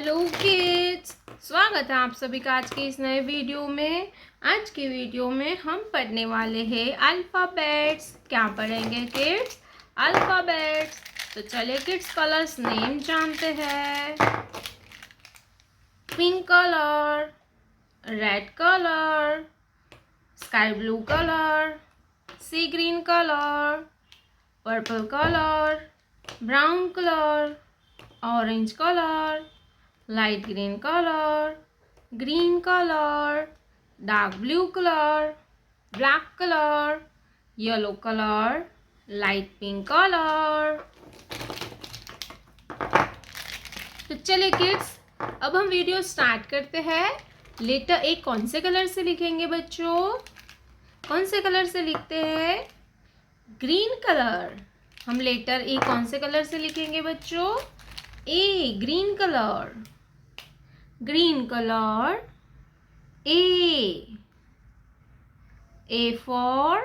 Hello kids, स्वागत है आप सभी का आज के इस नए वीडियो में। आज के वीडियो में हम पढ़ने वाले हैं अल्फ़ाबेट्स। क्या पढ़ेंगे किड्स? अल्फ़ाबेट्स। तो चलिए किड्स, कलर्स नेम जानते हैं। Pink colour, red colour, sky blue colour, sea green colour, purple colour, brown colour, orange colour, light green color, green color, dark blue color, black color, yellow color, light pink color। तो चलिए kids, अब हम video start करते हैं। Letter A कौन से colour से लिखेंगे बच्चों? कौन से कलर से लिखते हैं? Green colour. हम लेटर ए कौन से कलर से लिखेंगे बच्चों? A, green colour. Green color. A for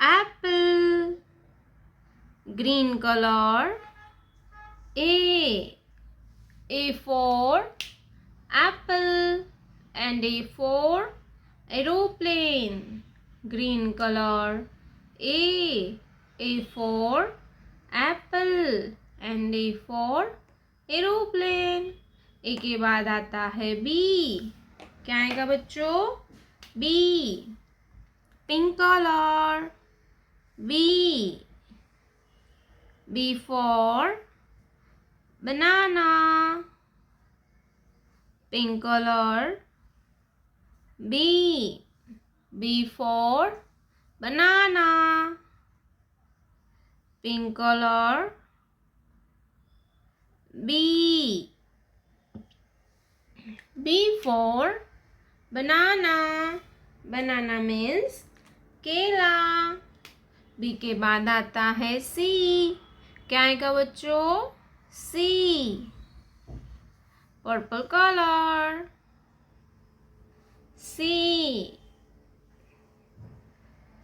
apple. Green color. A for apple and A for aeroplane. Green color. A for apple and A for aeroplane। A के बाद आता है बी। क्या आएगा बच्चों? B, pink colour. B, B for banana, pink colour. B, B for banana, pink colour. B, B for banana. Banana means केला। B के बाद आता है C। क्या आएगा बच्चों? C, purple colour.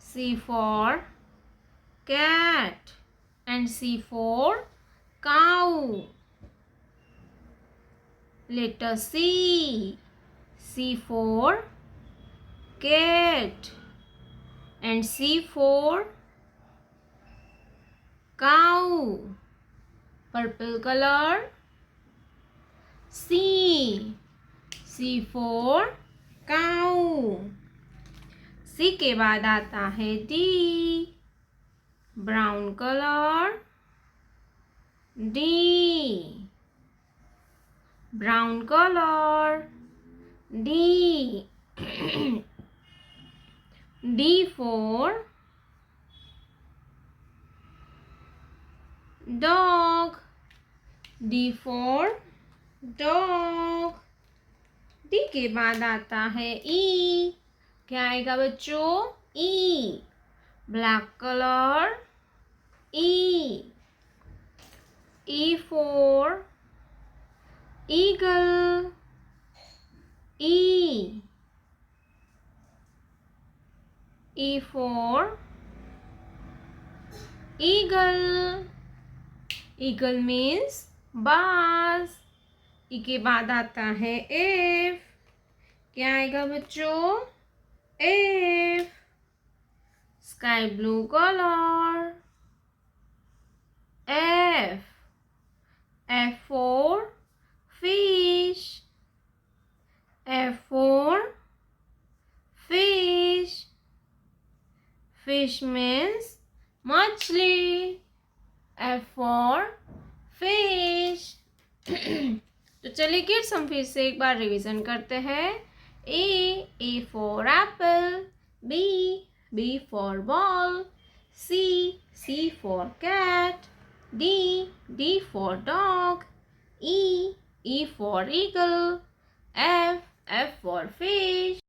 C for cat and C for cow। Letter C. C for cat and C for cow. Purple color. C. C for cow. C के बाद आता है D. Brown color. D. Brown color. D. D for dog. D for dog. D के बाद आता है E। क्या आएगा बच्चों? E, black color। E, E for eagle। E, E for eagle। eagle means बाज। ई के बाद आता है F। क्या आएगा बच्चों? F, sky blue colour. F, F for fish। F for fish। Fish means मछली। F for fish। तो चलिए किड्स, हम फिर से एक बार रिवीजन करते हैं। A for apple। B for ball। C for cat। D for dog। E for eagle। F for fish।